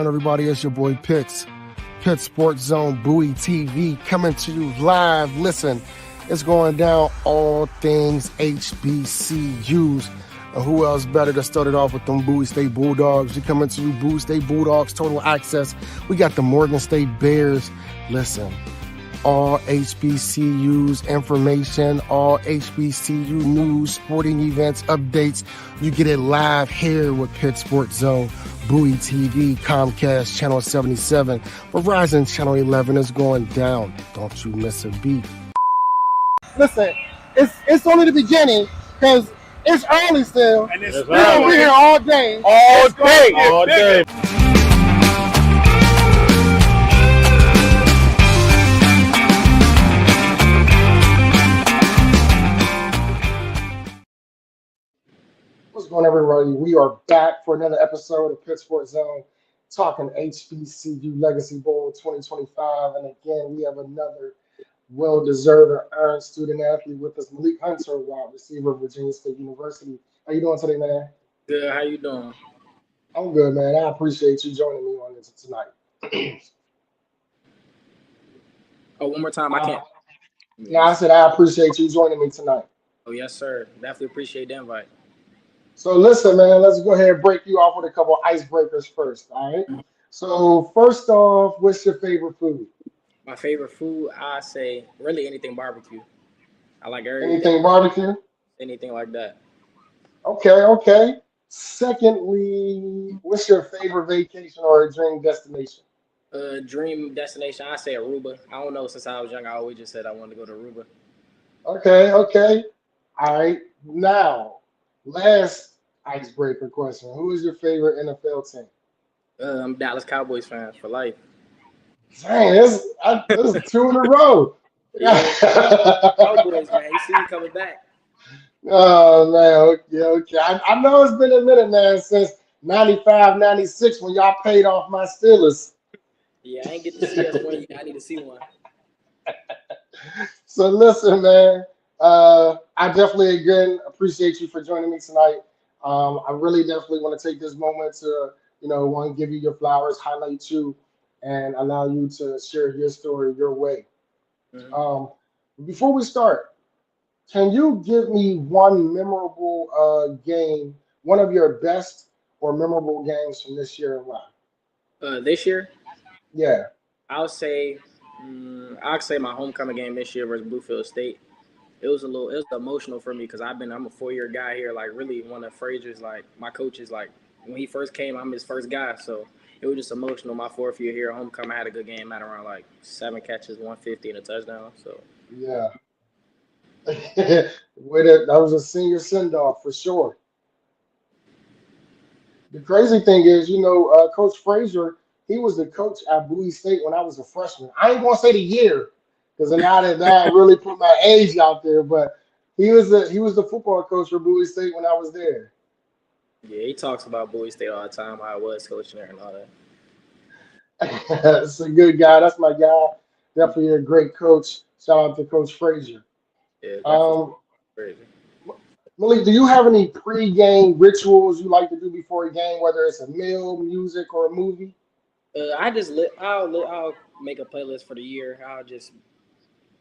on, everybody? It's your boy Pitts, Pitt Sports Zone, Bowie TV, coming to you live. Listen, it's going down all things HBCUs. And who else better to start it off with them Bowie State Bulldogs? We coming to you, Bowie State Bulldogs, total access. We got the Morgan State Bears. Listen, all HBCUs information, all HBCU news, sporting events, updates. You get it live here with Pitt Sports Zone, Bowie TV, Comcast Channel 77, Verizon Channel 11 is going down. Don't you miss a beat. Listen, it's only the beginning because it's early still. And it's we're gonna be here all day. All day. What's going on, everybody? We are back for another episode of Pitt Sports Zone, talking HBCU Legacy Bowl 2025. And again, we have another well-deserved and earned student athlete with us, Malik Hunter WR, receiver of Virginia State University. How you doing today, man? Good. How you doing? I'm good, man. I appreciate you joining me on this tonight. Oh, one more time. I can't. No, I said I appreciate you joining me tonight. Oh, yes, sir. Definitely appreciate the invite. So listen, man, let's go ahead and break you off with a couple icebreakers first, all right? So first off, what's your favorite food? My favorite food, I say, really anything barbecue. I like everything. Anything barbecue? Anything like that. Okay. Secondly, what's your favorite vacation or dream destination? Dream destination, I say Aruba. I don't know. Since I was young, I always just said I wanted to go to Aruba. Okay. All right. Now, last icebreaker question. Who is your favorite NFL team? I'm a Dallas Cowboys fan for life. Dang, this is 2 in a row. Cowboys, man. You see me coming back. Oh, man. Okay. I know it's been a minute, man, since 95, 96 when y'all paid off my Steelers. Yeah, I ain't get to see us one yet. I need to see one. So listen, man. I definitely, again, appreciate you for joining me tonight. I really definitely want to take this moment to, want to give you your flowers, highlight you, and allow you to share your story your way. Mm-hmm. Before we start, can you give me one memorable game, one of your best or memorable games from this year and why? This year? Yeah. I'll say my homecoming game this year versus Bluefield State. It was emotional for me because I'm a 4-year guy here. Like, really, one of Frazier's, like, my coaches, like, when he first came, I'm his first guy. So it was just emotional. My 4th year here at homecoming, I had a good game at around, like, 7 catches, 150, and a touchdown. So yeah. That was a senior send-off for sure. The crazy thing is, Coach Frazier, he was the coach at Bowie State when I was a freshman. I ain't gonna say the year, because now that I really put my age out there, but he was the football coach for Bowie State when I was there. Yeah, he talks about Bowie State all the time, how I was coaching there and all that. That's a good guy. That's my guy. Definitely a great coach. Shout out to Coach Frazier. Yeah, crazy. Malik, do you have any pre-game rituals you like to do before a game, whether it's a meal, music, or a movie? I'll make a playlist for the year. I'll just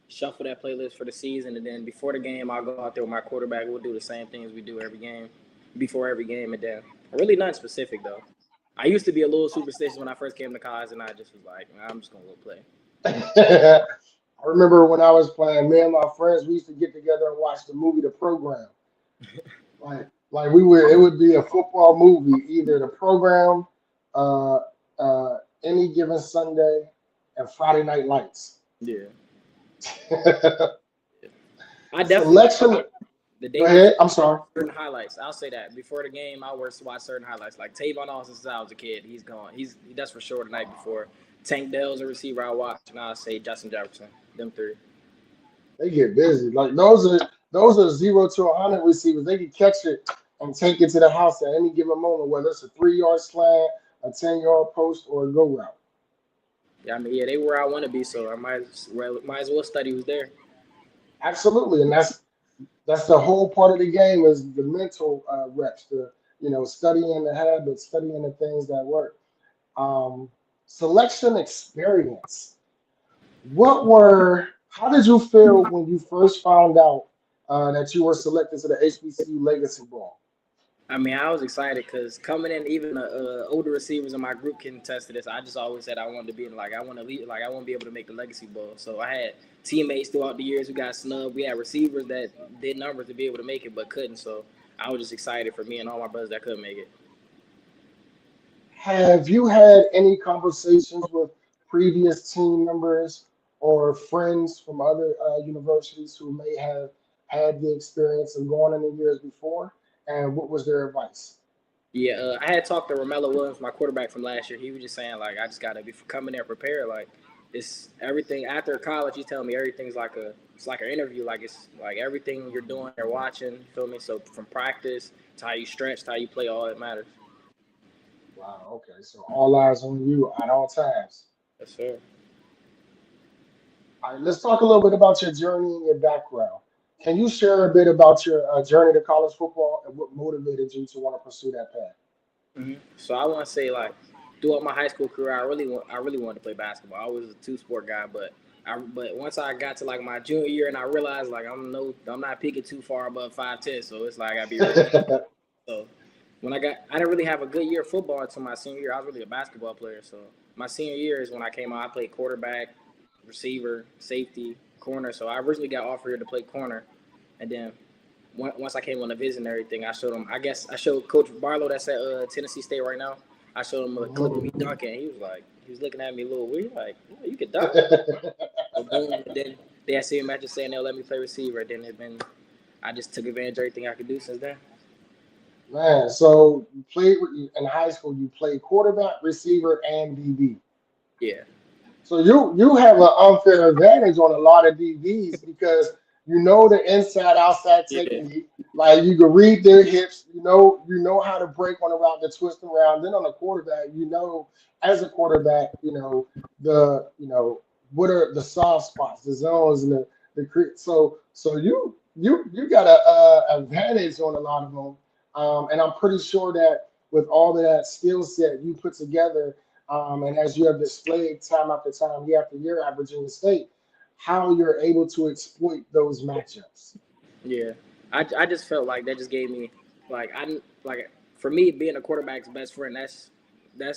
shuffle that playlist for the season, and then before the game, I'll go out there with my quarterback. We'll do the same thing as we do every game, before every game, and then really nothing specific though. I used to be a little superstitious when I first came to college, and I just was like, I'm just gonna go play. I remember when I was playing, me and my friends, we used to get together and watch the movie The Program. It would be a football movie, either The Program, Any Given Sunday, and Friday Night Lights. Yeah. I definitely Go ahead. I'm sorry. Certain highlights. I'll say that before the game, I watch certain highlights. Like Tavon Austin, since I was a kid, he's gone. That's for sure the night before. Tank Dell's a receiver I watch, and I'll say Justin Jefferson. Them 3. They get busy. Like those are 0 to 100 receivers. They can catch it and take it to the house at any given moment, whether it's a 3-yard slant, a 10-yard post, or a go route. Yeah, they were where I want to be, so I might as well study who's there. Absolutely, and that's the whole part of the game is the mental reps, the studying the habits, studying the things that work. Selection experience. How did you feel when you first found out that you were selected to the HBCU Legacy Bowl? I mean, I was excited because coming in, even the older receivers in my group can attest to this. I just always said I wanted to be in, like, I want to lead, like, I want to be able to make the Legacy Bowl. So I had teammates throughout the years who got snubbed. We had receivers that did numbers to be able to make it but couldn't. So I was just excited for me and all my brothers that couldn't make it. Have you had any conversations with previous team members or friends from other universities who may have had the experience of going in the years before? And what was their advice? Yeah, I had talked to Romello Williams, my quarterback from last year. He was just saying, like, I just got to be coming there prepared. Like, it's everything after college. He's telling me everything's like it's like an interview. Like, it's like everything you're doing, you're watching. You feel me? So from practice to how you stretch, to how you play, all that matters. Wow, okay. So all eyes on you at all times. Yes, sir. All right, let's talk a little bit about your journey and your background. Can you share a bit about your journey to college football and what motivated you to want to pursue that path? So I want to say, like, throughout my high school career, I really wanted to play basketball. I was a two-sport guy, but once I got to like my junior year and I realized like I'm not peaking too far above 5'10", so it's like I gotta be ready. So I didn't really have a good year of football until my senior year. I was really a basketball player. So my senior year is when I came out. I played quarterback, receiver, safety, corner. So I originally got offered here to play corner, and then once I came on the visit and everything, I showed him. I guess I showed Coach Barlow that's at Tennessee State right now. I showed him a clip of me dunking. He was looking at me a little weird, like, oh, you can dunk. So boom, and then they had seen matches saying they'll let me play receiver. Then I just took advantage of everything I could do since then. Man, so you played in high school. You played quarterback, receiver, and DB. Yeah. So you have an unfair advantage on a lot of DBs because you know the inside outside Yeah. technique. Like you can read their hips. You know how to break on a route, the twist around. Then on the quarterback, as a quarterback, what are the soft spots, the zones, and so you got a advantage on a lot of them. And I'm pretty sure that with all of that skill set you put together, and as you have displayed time after time, year after year at Virginia State, how you're able to exploit those matchups. Yeah. I just felt like that just gave me like for me being a quarterback's best friend. That's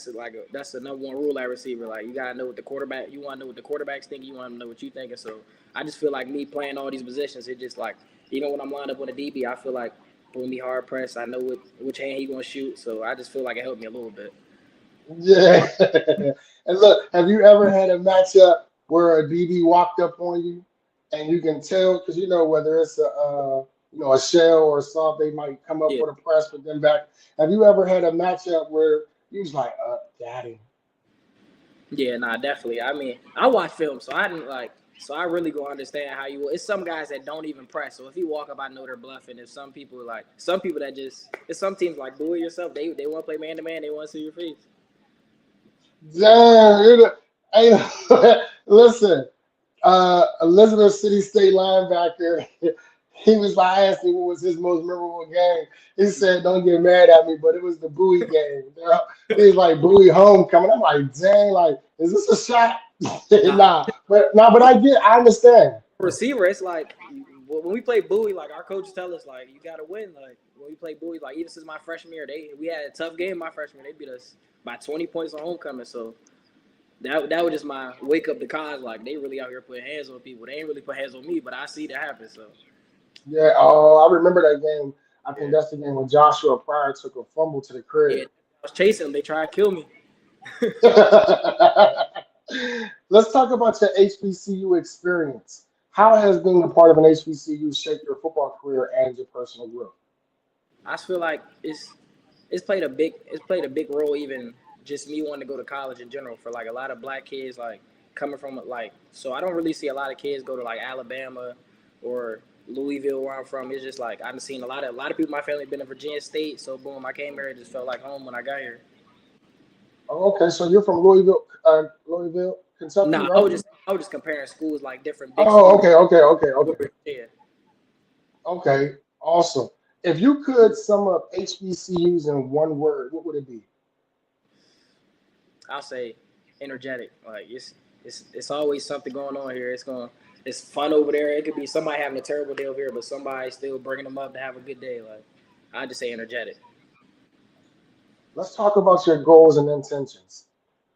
the number one rule at receiver. Like you gotta know what the quarterback. You want to know what the quarterback's thinking. You want to know what you thinking. So I just feel like me playing all these positions. It just like even when I'm lined up on the DB, I feel like when me hard press, I know which hand he gonna shoot. So I just feel like it helped me a little bit. Yeah. And look, have you ever had a matchup where a DB walked up on you and you can tell because whether it's a shell or something, they might come up Yeah. for the press, but then back. Have you ever had a matchup where you was like, got him? Yeah, nah, definitely. I mean, I watch film, so I didn't like. So I really go understand how you. It's some guys that don't even press. So if you walk up, I know they're bluffing. There's some people that just. It's some teams like do it yourself. They want to play man to man. They want to see your face. Damn, hey, listen, Elizabeth City State linebacker, he was like, I asked him what was his most memorable game. He said, don't get mad at me, but it was the Bowie game. He was like, Bowie homecoming. I'm like, dang, like, is this a shot? Nah, But I understand. receiver. It's like when we play Bowie, like our coaches tell us, like you got to win. Like when we play Bowie, like even since my freshman year, we had a tough game my freshman year. They beat us by 20 points on homecoming. So that was just my wake up to cause. Like they really out here putting hands on people. They ain't really put hands on me, but I see that happen. So Yeah, oh, I remember that game. I think yeah, that's the game when Joshua Pryor took a fumble to the yeah. crib. I was chasing them. They tried to kill me. Let's talk about your HBCU experience. How has being a part of an HBCU shaped your football career and your personal growth? I just feel like it's played a big role, even just me wanting to go to college in general, for like a lot of black kids, like coming from like, so I don't really see a lot of kids go to like Alabama or Louisville where I'm from. It's just like I've seen a lot of people in my family been in Virginia State, so boom, I came here. It just felt like home when I got here. Oh, okay, so you're from Louisville, Kentucky, Nah, I right? was just I was just comparing schools, like different big Oh, schools. okay. Yeah. Okay, awesome. If you could sum up HBCUs in one word, what would it be? I'll say energetic. Like it's always something going on here. It's fun over there. It could be somebody having a terrible day over here, but somebody still bringing them up to have a good day. Like I just say energetic. Let's talk about your goals and intentions.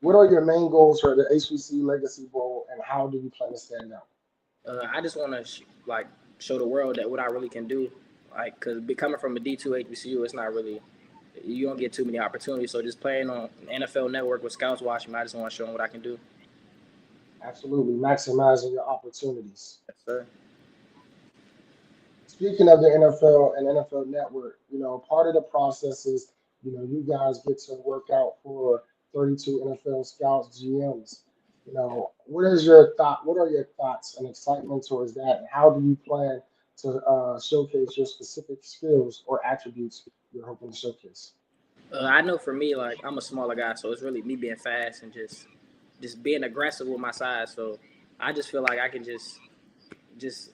What are Mm. your main goals for the HBC Legacy Bowl, and how do you plan to stand out? I just want to like show the world that what I really can do. Like, cause coming from a D2 HBCU, it's not really you don't get too many opportunities. So just playing on NFL Network with scouts watching me, I just want to show them what I can do. Absolutely, maximizing your opportunities. Yes, sir. Speaking of the NFL and NFL Network, part of the process is, you guys get to work out for 32 NFL scouts, GMs. What are your thoughts and excitement towards that? And how do you plan to showcase your specific skills or attributes you're hoping to showcase? I know for me, like I'm a smaller guy, so it's really me being fast and just being aggressive with my size. So I just feel like I can just just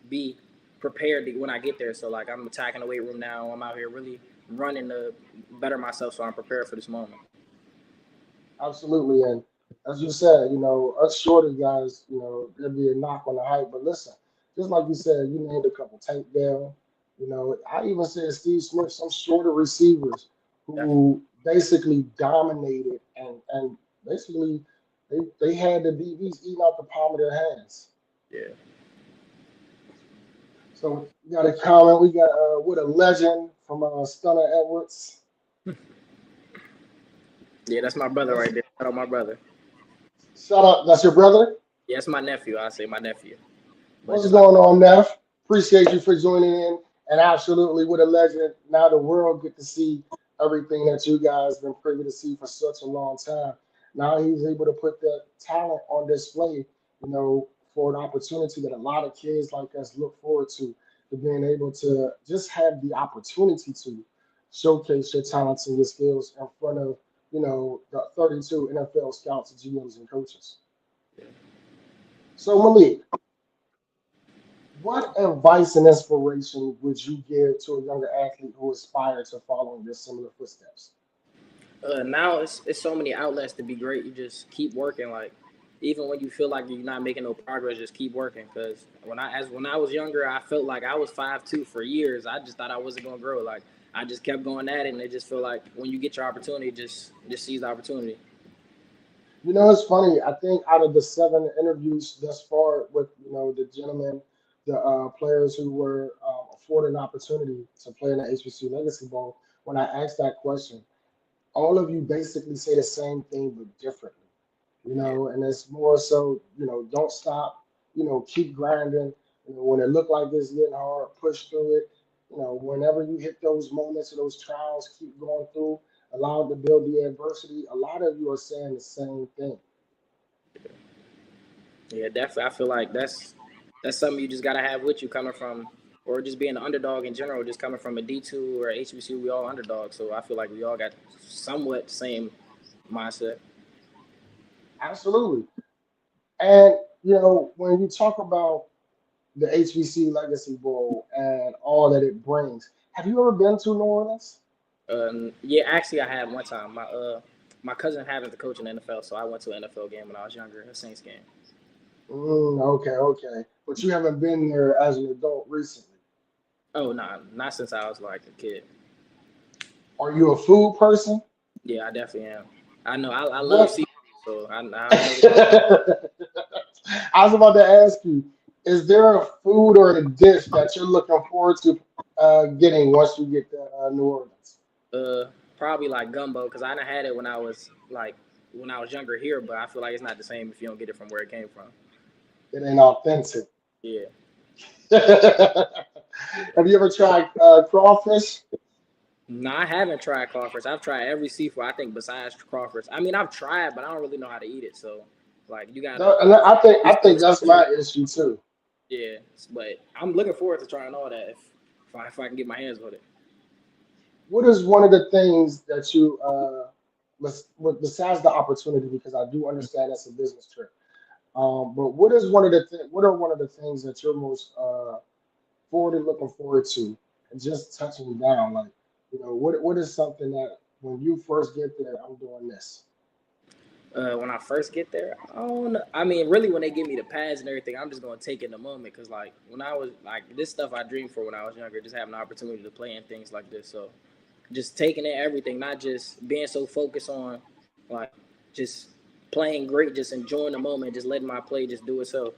be prepared when I get there. So like I'm attacking the weight room now. I'm out here really running to better myself, so I'm prepared for this moment. Absolutely. And as you said, us shorter guys, there'd be a knock on the height. But listen, just like you said, you named a couple Tank Dell. I even said Steve Smith, some shorter receivers Definitely. who basically dominated and basically they had the DBs eating out the palm of their hands. Yeah. So we got a comment. We got what a legend from Stunner Edwards. Yeah, that's my brother That's right there. Shout out my brother. shout out. That's your brother. Yeah, that's my nephew. I say my nephew. But What's just like going on, Neff? Appreciate you for joining in. And absolutely, what a legend. Now the world get to see everything that you guys been privy to see for such a long time. Now he's able to put that talent on display, for an opportunity that a lot of kids like us look forward to being able to just have the opportunity to showcase your talents and your skills in front of, the 32 NFL scouts, GMs, and coaches. So Malik, what advice and inspiration would you give to a younger athlete who aspires to follow in your similar footsteps? now it's so many outlets to be great. You just keep working. Like even when you feel like you're not making no progress, just keep working. Because when I was younger, I felt like I was 5'2" for years. I just thought I wasn't gonna grow. Like I just kept going at it, and it just feel like when you get your opportunity, just seize the opportunity. It's funny. I think out of the seven interviews thus far with the gentlemen, the players who were afforded an opportunity to play in the HBCU Legacy Bowl, when I asked that question, all of you basically say the same thing but differently. Yeah, And it's more so, don't stop, keep grinding. When it look like it's getting hard, push through it. Whenever you hit those moments or those trials, keep going through, allow it to build the adversity. A lot of you are saying the same thing. yeah, definitely. I feel like that's something you just gotta have with you coming from, or just being an underdog in general. Just coming from a D2 or HBCU, we all underdogs. So I feel like we all got somewhat same mindset. Absolutely. And, when you talk about the HBC Legacy Bowl and all that it brings, have you ever been to New Orleans? Yeah, actually, I had one time. My cousin happened to coach in the NFL, so I went to an NFL game when I was younger, a Saints game. Okay, okay. But you haven't been there as an adult recently. Oh, nah, not since I was like a kid. Are you a food person? Yeah, I definitely am. I know. I love What? seafood, so I know. I was about to ask you, is there a food or a dish that you're looking forward to getting once you get to New Orleans? Probably like gumbo because I done had it when I was younger here, but I feel like it's not the same if you don't get it from where it came from. It ain't authentic. Yeah, Have you ever tried crawfish? no, I haven't tried crawfish. I've tried every seafood I think besides crawfish. I mean, I've tried, but I don't really know how to eat it. So, like, you gotta No, and I it's so think that's special. my issue too. Yeah, but I'm looking forward to trying all that if I can get my hands with it. What is one of the things that you besides the opportunity, because I do understand that's a business trip. But what are one of the things that you're most looking forward to, and just touching down, like what is something that when you first get there, I'm doing this. When I first get there, I don't know. I mean, really, when they give me the pads and everything, I'm just gonna take it in the moment. Cause like when I was like this stuff, I dreamed for when I was younger, just having the opportunity to play and things like this. So just taking in everything, not just being so focused on like just playing great, just enjoying the moment, just letting my play just do itself.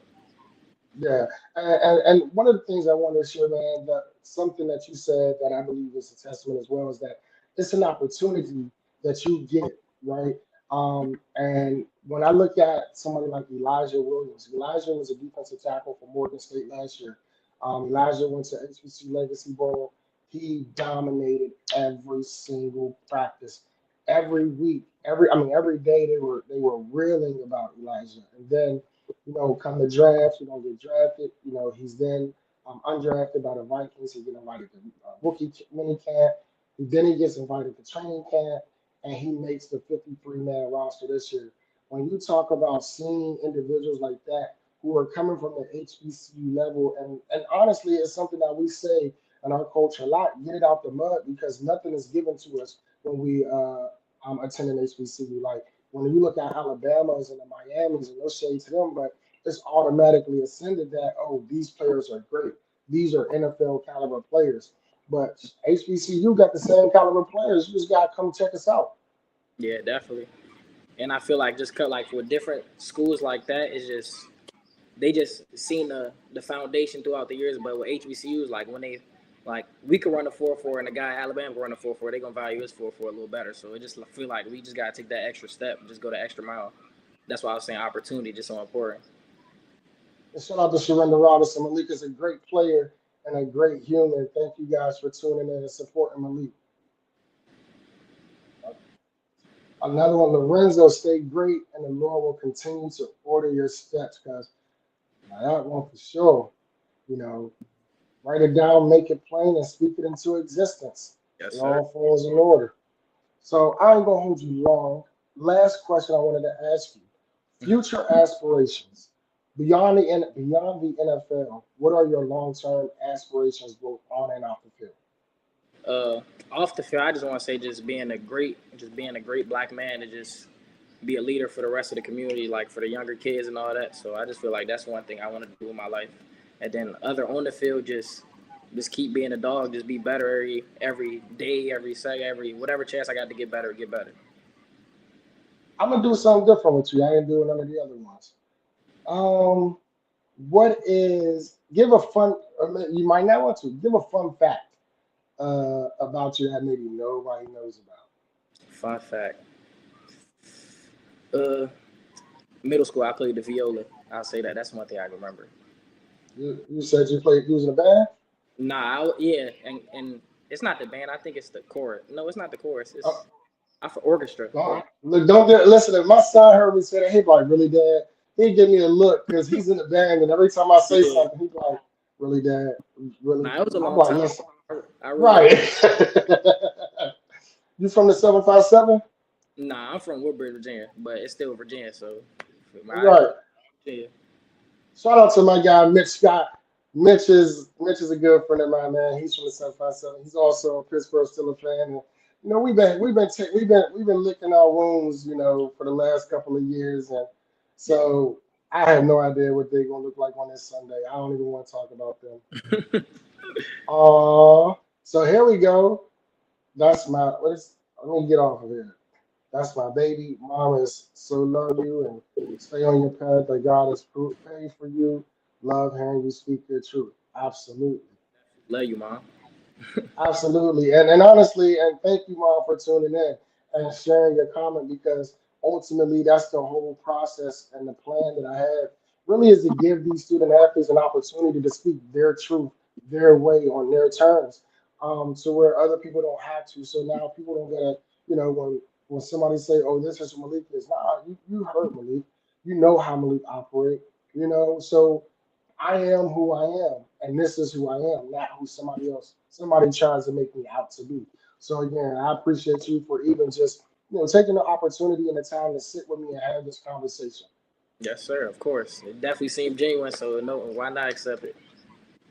Yeah, and one of the things I want to share, man, that something that you said that I believe is a testament as well is that it's an opportunity that you get, right? And when I look at somebody like Elijah Williams, Elijah was a defensive tackle for Morgan State last year. Elijah went to HBCU Legacy Bowl. He dominated every single practice, every week, every day they were reeling about Elijah, and then come the draft, you don't get drafted. He's then undrafted by the Vikings. He get invited to rookie mini camp. Then he gets invited to training camp, and he makes the 53-man roster this year. When you talk about seeing individuals like that who are coming from the HBCU level, and honestly, it's something that we say in our culture a lot: get it out the mud, because nothing is given to us when we attend an HBCU. Like when you look at Alabama's and the Miami's, and no shade to them, but it's automatically ascended that, oh, these players are great. These are NFL caliber players. But HBCU got the same caliber players. You just gotta come check us out. Yeah, definitely. And I feel like just cut like for different schools like that, it's just they just seen the foundation throughout the years. But with HBCUs, like when they like we could run a 4-4 and the guy at Alabama can run a 4-4, they gonna value his 4-4 a little better. So it just feel like we just gotta take that extra step, just go the extra mile. That's why I was saying opportunity just so important. And shout out to Surrender Robinson. Malik is a great player and a great human. Thank you guys for tuning in and supporting Malik. Another one, Lorenzo, stay great, and the Lord will continue to order your steps, guys. Now that one for sure. You know, write it down, make it plain, and speak it into existence. Yes, It sir. all falls in order. So I ain't gonna hold you long. Last question I wanted to ask you: future aspirations beyond the NFL. What are your long term aspirations, both on and off the field? Uh, Off the field, I just want to say just being a great black man to just be a leader for the rest of the community, like for the younger kids and all that. So I just feel like that's one thing I want to do in my life. And then other on the field, just keep being a dog, just be better every day, every second, every whatever chance I got to get better, get better. I'm gonna do something different with you. I ain't doing none of the other ones. Um, what is give a fun? You might not want to give a fun fact about you that maybe nobody knows about. Fun fact: uh, middle school, I played the viola. I'll say that. That's one thing I remember. You said you played using a band. Yeah, and it's not the band. I think it's the chorus. No, it's not the chorus. Uh, It's I for orchestra. Look, don't get listen. If my son heard me say that, he'd be like, "Really, Dad?" He'd give me a look because he's in the band, and every time I say Yeah. something, he'd be like, "Really, Dad? Really?" Nah, it was a I'm long like, time "Yes, ago. I really right." You from the 757? Nah, I'm from Woodbridge, Virginia, but it's still Virginia, so I Right. Virginia. Shout out to my guy Mitch Scott. Mitch is a good friend of mine, man. He's from the 757. He's also a Pittsburgh Steelers fan. And, we've been licking our wounds, for the last couple of years, and so I have no idea what they're gonna look like on this Sunday. I don't even want to talk about them. Yeah. So here we go. That's my. Let me get off of here. That's my baby. Mom is so love you and stay on your path that God has paid for you. Love hearing you speak your truth. Absolutely. Love you, mom. Absolutely. And honestly, and thank you, Mom, for tuning in and sharing your comment, because ultimately that's the whole process and the plan that I have really is to give these student athletes an opportunity to speak their truth their way on their terms. So where other people don't have to. So now people don't gotta, when somebody say, "Oh, this is Malik," is nah, you heard Malik. You know how Malik operate, so I am who I am, and this is who I am, not who somebody tries to make me out to be. So again, I appreciate you for even just taking the opportunity and the time to sit with me and have this conversation. Yes, sir. Of course, it definitely seemed genuine. So no, why not accept it?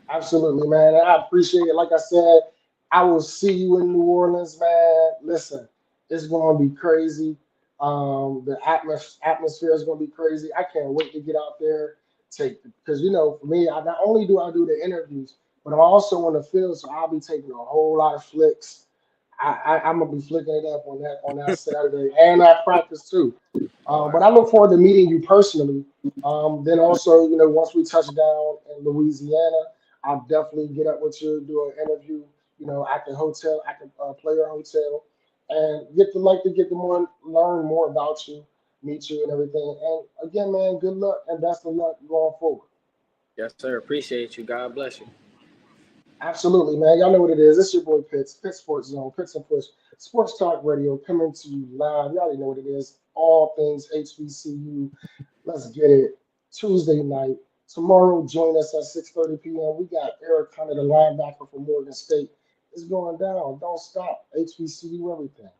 Absolutely, man. And I appreciate it. Like I said, I will see you in New Orleans, man. Listen, it's going to be crazy. The atmosphere is going to be crazy. I can't wait to get out there. Because for me, I not only do I do the interviews, but I'm also on the field, so I'll be taking a whole lot of flicks. I'm gonna be flicking it up on that Saturday, and I practice too. All But right. I look forward to meeting you personally. Then also, once we touch down in Louisiana, I'll definitely get up with you, do an interview, at the hotel, at the player hotel, and get to more learn more about you, meet you, and everything. And again, man, good luck and best of luck going forward. Yes, sir. Appreciate you. God bless you. Absolutely, man. Y'all know what it is. It's your boy Pitt Sports Zone, Pitts and Push, Sports Talk Radio, coming to you live. Y'all already know what it is. All things HBCU. Let's get it. Tuesday night. Tomorrow, join us at 6:30 p.m. We got Eric Hunter, the linebacker from Morgan State. It's going down. Don't stop. HBCU everything.